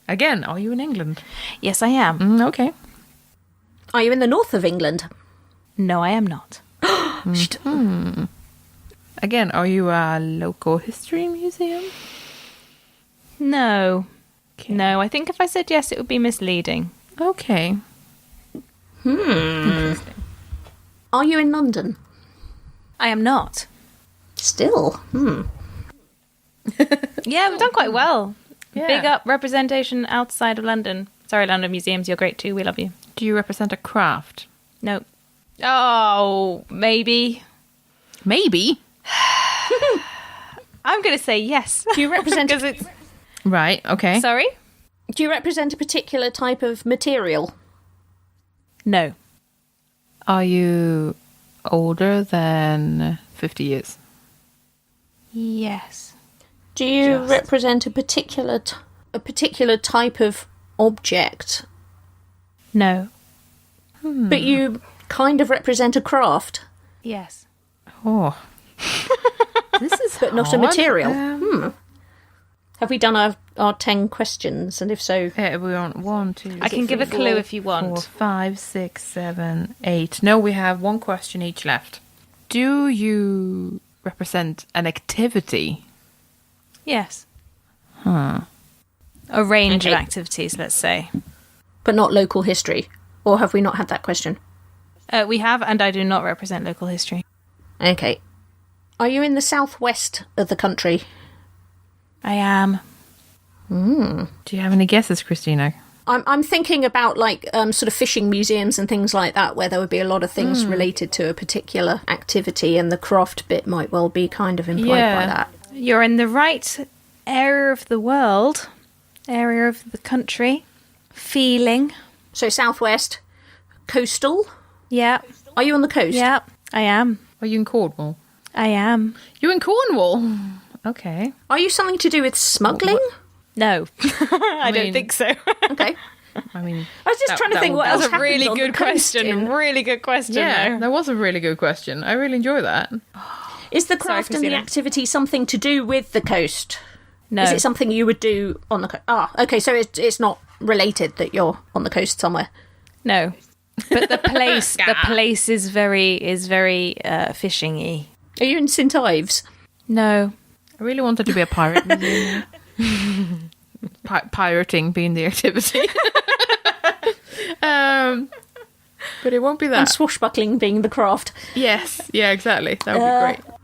Again, are you in England? Yes, I am. Okay. Are you in the north of England? No, I am not. Again, are you a local history museum? No. Okay. No, I think if I said yes, it would be misleading. Okay. Interesting. Are you in London? I am not. Still. Yeah, we've done quite well. Yeah. Big up representation outside of London. Sorry, London Museums, you're great too. We love you. Do you represent a craft? No. Oh, maybe. Maybe. I'm going to say yes. Do you represent... Because it's... Right, okay. Sorry? Do you represent a particular type of material? No. Are you older than 50 years? Yes. Do you Just. represent a particular type of object? No. But you kind of represent a craft, Yes. Oh. This is but not a hard. material. Have we done our 10 questions? And if so... We're on 1, 2, I can give a clue if you want. 4, 5, 6, 7, 8. No, we have one question each left. Do you represent an activity? Yes. Huh. A range of Okay. activities, let's say. But not local history? Or have we not had that question? We have, and I do not represent local history. Okay. Are you in the southwest of the country? I am. Do you have any guesses, Christina? I'm thinking about like sort of fishing museums and things like that, where there would be a lot of things related to a particular activity, and the craft bit might well be kind of implied by that. You're in the right area of the world, area of the country. Feeling. So southwest, coastal. Yeah. Are you on the coast? Yeah, I am. Are you in Cornwall? I am. You're in Cornwall? Okay. Are you something to do with smuggling? No. I don't mean- think so. Okay. I mean... I was just trying to think what That else was a happens really on good the coast question. in- Really good question, Yeah, though. that was a really good question. I really enjoy that. Is the craft and the Christina. activity something to do with the coast? No. Is it something you would do on the coast? Ah, okay, so it's not related that you're on the coast somewhere. No. But the place is very fishing-y. Are you in St Ives? No. I really wanted to be a pirate museum. Pirating being the activity. But it won't be And that. swashbuckling being the craft. Yes, yeah, exactly. That would be great.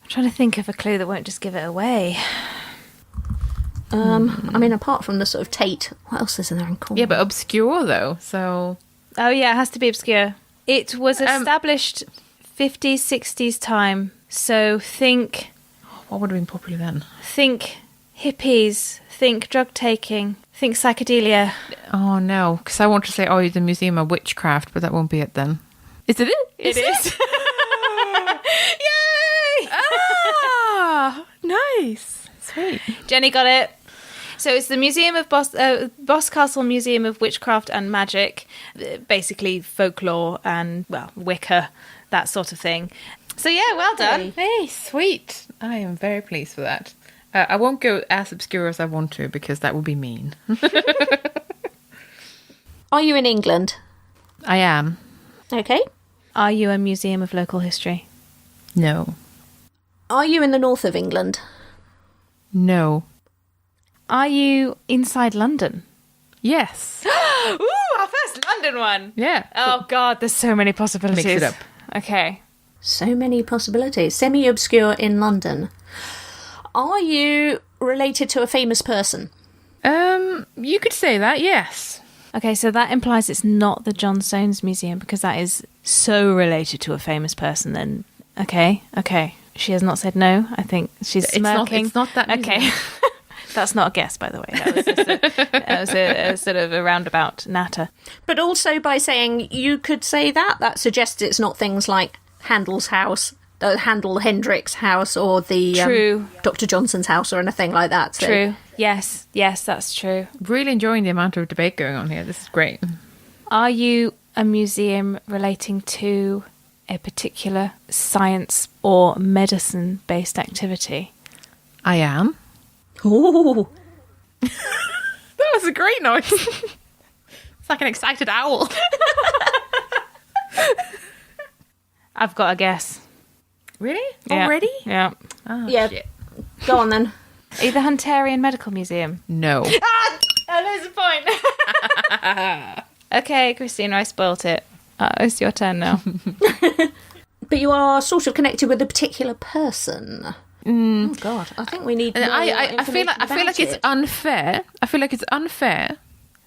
I'm trying to think of a clue that won't just give it away. I mean, apart from the sort of Tate, what else is there in Cornwall? Yeah, but obscure though, so... Oh, yeah, it has to be obscure. It was established 50s, 60s time. So think What would have been popular then? hippies, think drug taking, think psychedelia. Oh no, because I want to say, oh, the Museum of Witchcraft, but that won't be it then. Is it? It is. Yay! Ah, nice. Sweet. Jenny got it. So it's the Museum of Boscastle Museum of Witchcraft and Magic, basically folklore and, well, Wicca, that sort of thing. So yeah, well done. Hey, sweet. I am very pleased with that. I won't go as obscure as I want to because that would be mean. Are you in England? I am. Okay. Are you a museum of local history? No. Are you in the north of England? No. Are you inside London? Yes. Ooh, our first London one. Yeah. Oh God, there's so many possibilities. Mix it up. Okay. So many possibilities. Semi-obscure in London. Are you related to a famous person? You could say that, yes. Okay, so that implies it's not the John Soanes Museum because that is so related to a famous person. Then, okay. She has not said no. I think she's smirking. It's not that Okay. museum. That's not a guess, by the way. That was a sort of a roundabout natter. But also by saying you could say that suggests it's not things like Handel's house, Handel Hendrick's house, or the True. Dr. Johnson's house, or anything like that. So. True. Yes, that's true. Really enjoying the amount of debate going on here. This is great. Are you a museum relating to a particular science or medicine-based activity? I am. Ooh. That was a great noise. It's like an excited owl. I've got a guess. Really? Yeah. Already? Yeah. Oh, Yeah. shit. Go on then. Are you the Hunterian Medical Museum? No. Oh, there's a point. Okay, Christina, I spoilt it. It's your turn now. But you are sort of connected with a particular person. Oh God, I think we need more I feel like it's unfair. I feel like it's unfair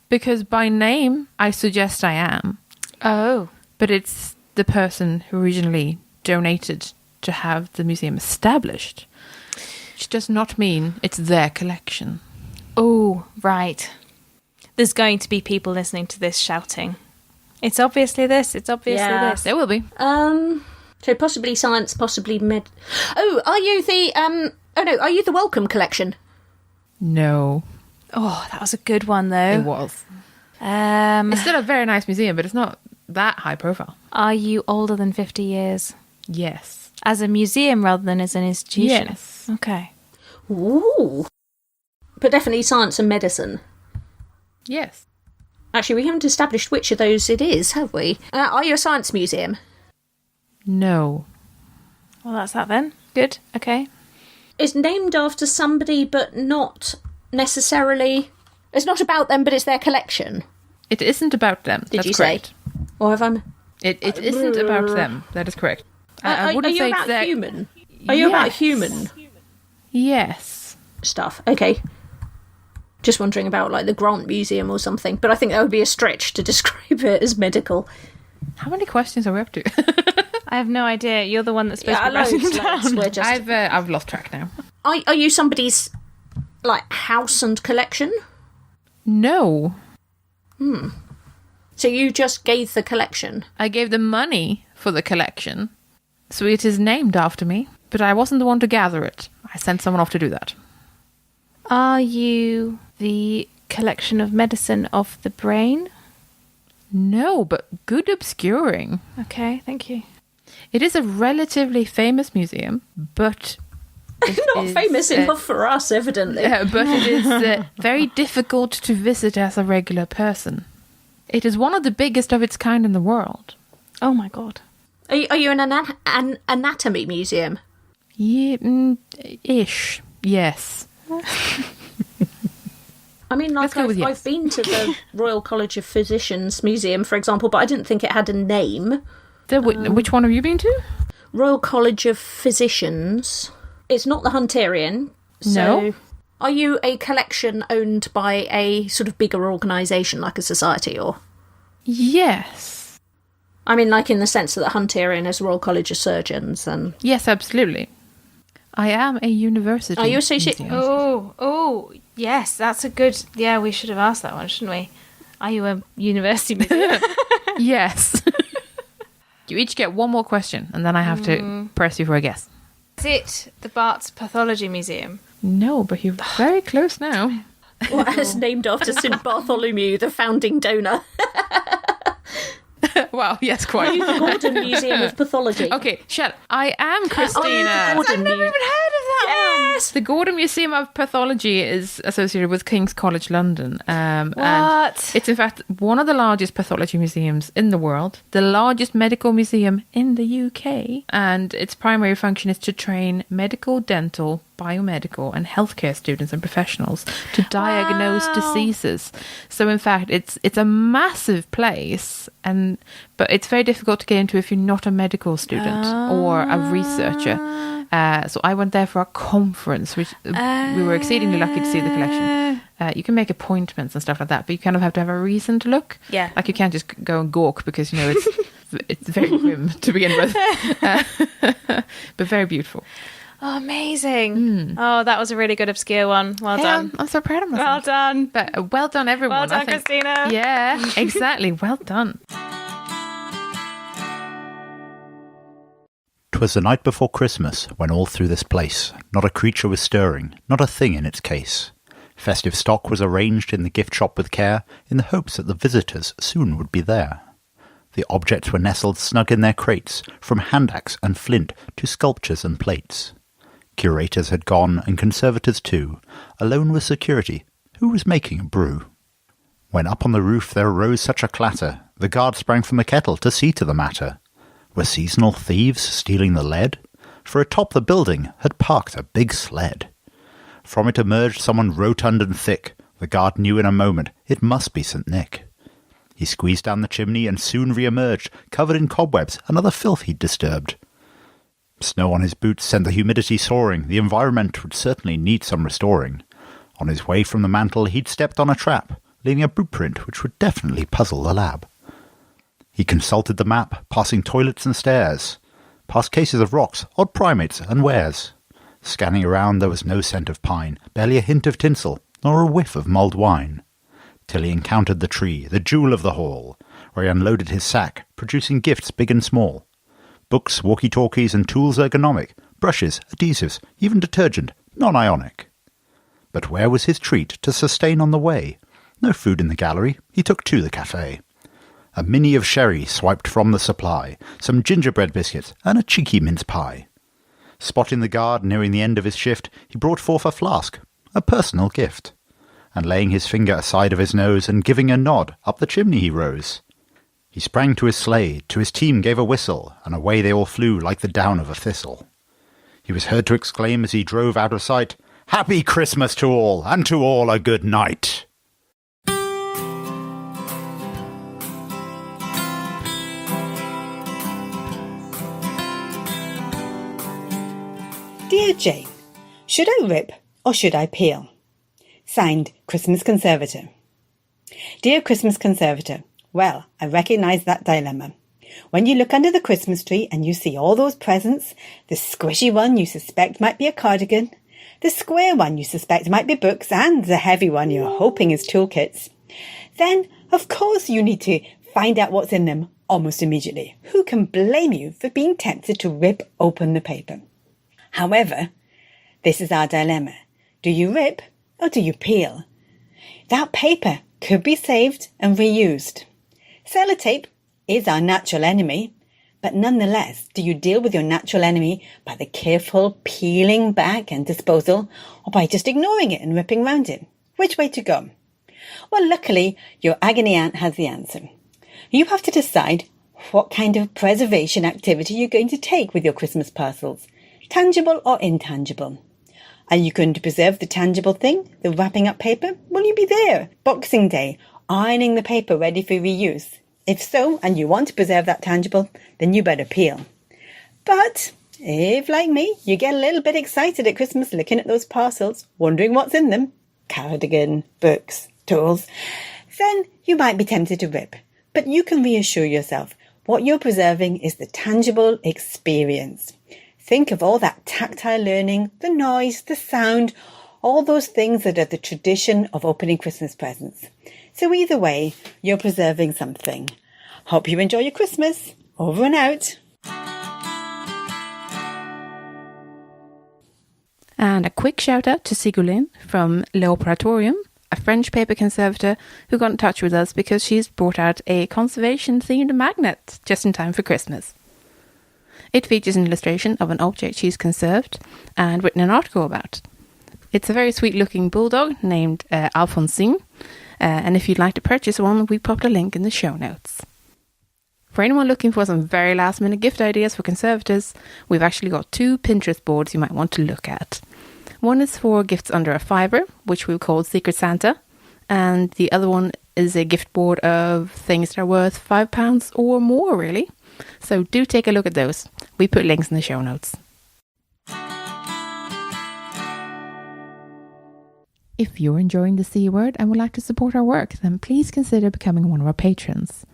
because by name I suggest I am. Oh. But it's the person who originally donated to have the museum established, which does not mean it's their collection. Oh, right. There's going to be people listening to this shouting. It's obviously this. It's obviously this. There will be. So possibly science, possibly med. Oh, are you the are you the Wellcome collection? No. Oh, that was a good one though. It was. It's still a very nice museum, but it's not that high profile. Are you older than 50 years? Yes. As a museum rather than as an institution? Yes. Okay. Ooh. But definitely science and medicine. Yes. Actually, we haven't established which of those it is, have we? Are you a science museum? No. Well, that's that then. Good. Okay. It's named after somebody, but not necessarily... It's not about them, but it's their collection. It isn't about them. Did That's you correct. say? Or have I... It isn't about them. That is correct. I wouldn't are you say about it's human? Are you about human Yes. stuff? Okay. Just wondering about, like, the Grant Museum or something, but I think that would be a stretch to describe it as medical. How many questions are we up to? I have no idea. You're the one that's supposed to be writing them down. We're just... I've lost track now. Are you somebody's, like, house and collection? No. So you just gave the collection? I gave them money for the collection, so it is named after me, but I wasn't the one to gather it. I sent someone off to do that. Are you the collection of medicine of the brain? No, but good obscuring. Okay, thank you. It is a relatively famous museum, but... Not famous enough for us, evidently. But it is very difficult to visit as a regular person. It is one of the biggest of its kind in the world. Oh my God. Are you an anatomy museum? Yeah, ish. Yes. I mean, like, I've been to the Royal College of Physicians Museum, for example, but I didn't think it had a name. Which one have you been to? Royal College of Physicians. It's not the Hunterian. So No. Are you a collection owned by a sort of bigger organisation, like a society, or...? Yes. I mean, like, in the sense that the Hunterian is Royal College of Surgeons, and... Yes, absolutely. I am a university. Are you associated? museum. Oh, yes, that's a good... Yeah, we should have asked that one, shouldn't we? Are you a university museum? Yes. You each get one more question, and then I have to press you for a guess. Is it the Bart's Pathology Museum? No, but you're very close now. Well, it's named after St Bartholomew, the founding donor. Wow, yes, quite. The Gordon Museum of Pathology. Okay, shut. I am Christina. I've never even heard of that one. The Gordon Museum of Pathology is associated with King's College London. And it's in fact one of the largest pathology museums in the world, the largest medical museum in the UK, and its primary function is to train medical, dental, biomedical and healthcare students and professionals to diagnose diseases. So in fact it's a massive place, but it's very difficult to get into if you're not a medical student or a researcher. So I went there for a conference, which we were exceedingly lucky to see the collection. You can make appointments and stuff like that, but you kind of have to have a reason to look. Yeah. Like you can't just go and gawk because, you know, it's very grim to begin with. But very beautiful. Oh, amazing. Oh, that was a really good obscure one. Well done. I'm so proud of myself. Well done. But well done, everyone. Well done, Christina. Yeah, exactly. Well done. 'Twas the night before Christmas, when all through this place not a creature was stirring, not a thing in its case. Festive stock was arranged in the gift shop with care, in the hopes that the visitors soon would be there. The objects were nestled snug in their crates, from hand-axe and flint to sculptures and plates. Curators had gone, and conservators too, alone with security, who was making a brew. When up on the roof there arose such a clatter, the guard sprang from the kettle to see to the matter. Were seasonal thieves stealing the lead? For atop the building had parked a big sled. From it emerged someone rotund and thick. The guard knew in a moment it must be St. Nick. He squeezed down the chimney and soon re-emerged, covered in cobwebs and other filth he'd disturbed. Snow on his boots sent the humidity soaring. The environment would certainly need some restoring. On his way from the mantel, he'd stepped on a trap, leaving a blueprint which would definitely puzzle the lab. He consulted the map, passing toilets and stairs, past cases of rocks, odd primates and wares. Scanning around, there was no scent of pine, barely a hint of tinsel, nor a whiff of mulled wine. Till he encountered the tree, the jewel of the hall, where he unloaded his sack, producing gifts big and small. Books, walkie-talkies and tools ergonomic, brushes, adhesives, even detergent, non-ionic. But where was his treat to sustain on the way? No food in the gallery, he took to the cafe. A mini of sherry swiped from the supply, some gingerbread biscuits and a cheeky mince pie. Spotting the guard nearing the end of his shift, he brought forth a flask, a personal gift. And laying his finger aside of his nose and giving a nod, up the chimney he rose. He sprang to his sleigh, to his team gave a whistle, and away they all flew like the down of a thistle. He was heard to exclaim as he drove out of sight, "Happy Christmas to all, and to all a good night!" Dear Jane, should I rip or should I peel? Signed, Christmas Conservator. Dear Christmas Conservator, well, I recognise that dilemma. When you look under the Christmas tree and you see all those presents, the squishy one you suspect might be a cardigan, the square one you suspect might be books, and the heavy one you're hoping is toolkits, then of course you need to find out what's in them almost immediately. Who can blame you for being tempted to rip open the paper? However, this is our dilemma. Do you rip or do you peel? That paper could be saved and reused. Sellotape is our natural enemy, but nonetheless, do you deal with your natural enemy by the careful peeling back and disposal, or by just ignoring it and ripping round it? Which way to go? Well, luckily, your agony aunt has the answer. You have to decide what kind of preservation activity you're going to take with your Christmas parcels, tangible or intangible. Are you going to preserve the tangible thing, the wrapping up paper? Will you be there, Boxing Day, ironing the paper ready for reuse? If so, and you want to preserve that tangible, then you better peel. But if, like me, you get a little bit excited at Christmas looking at those parcels, wondering what's in them, cardigan, books, tools, then you might be tempted to rip. But you can reassure yourself, what you're preserving is the tangible experience. Think of all that tactile learning, the noise, the sound, all those things that are the tradition of opening Christmas presents. So either way, you're preserving something. Hope you enjoy your Christmas. Over and out. And a quick shout out to Sigurlin from L'Operatorium, a French paper conservator who got in touch with us because she's brought out a conservation-themed magnet just in time for Christmas. It features an illustration of an object she's conserved and written an article about. It's a very sweet-looking bulldog named Alphonsine, and if you'd like to purchase one, we popped a link in the show notes. For anyone looking for some very last-minute gift ideas for conservators, we've actually got 2 Pinterest boards you might want to look at. One is for gifts under a $5, which we've called Secret Santa, and the other one is a gift board of things that are worth £5 or more, really. So do take a look at those. We put links in the show notes. If you're enjoying the C Word and would like to support our work, then please consider becoming one of our patrons.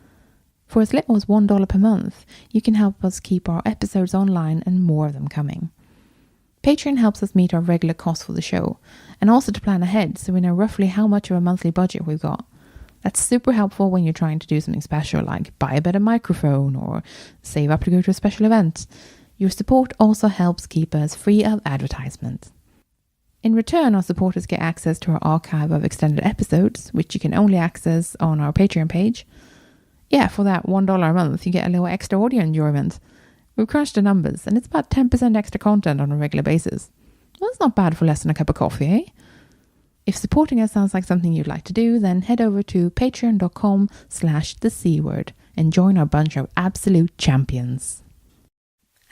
For as little as $1 per month, you can help us keep our episodes online and more of them coming. Patreon helps us meet our regular costs for the show, and also to plan ahead so we know roughly how much of a monthly budget we've got. That's super helpful when you're trying to do something special like buy a better microphone or save up to go to a special event. Your support also helps keep us free of advertisement. In return, our supporters get access to our archive of extended episodes, which you can only access on our Patreon page. Yeah, for that $1 a month, you get a little extra audio enjoyment. We've crunched the numbers, and it's about 10% extra content on a regular basis. Well, that's not bad for less than a cup of coffee, eh? If supporting us sounds like something you'd like to do, then head over to patreon.com/thecword and join our bunch of absolute champions.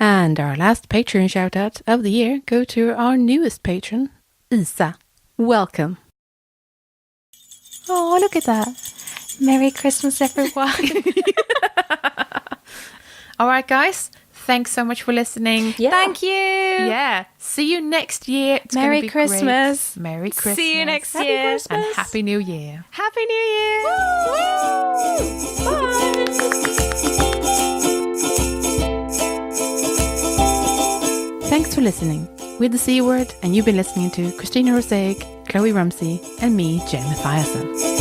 And our last Patreon shout out of the year go to our newest patron, Isa. Welcome. Oh, look at that. Merry Christmas, everyone. All right, guys. Thanks so much for listening. Yeah. Thank you. Yeah. See you next year. It's Merry gonna be Christmas. Great. Merry Christmas. See you next Happy year. Christmas. And Happy New Year. Happy New Year. Thanks for listening. We're The C Word, and you've been listening to Christina Rozeik, Kloe Rumsey, and me, Jen Mathiasson.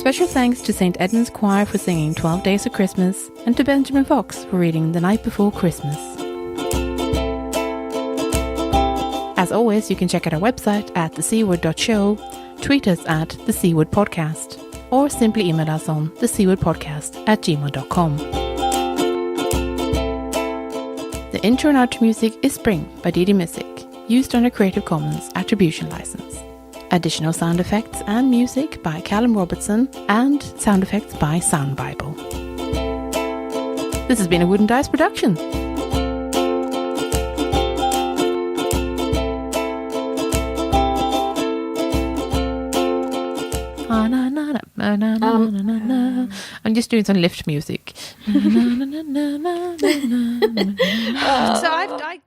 Special thanks to St. Edmund's Choir for singing 12 Days of Christmas, and to Benjamin Fox for reading The Night Before Christmas. As always, you can check out our website at thecword.show, tweet us at The C Word Podcast, or simply email us on thecwordpodcast@gmail.com. The intro and outro music is Spring by Didi Music, used under Creative Commons Attribution License. Additional sound effects and music by Callum Robertson, and sound effects by Sound Bible. This has been a Wooden Dice production. I'm just doing some lift music. So I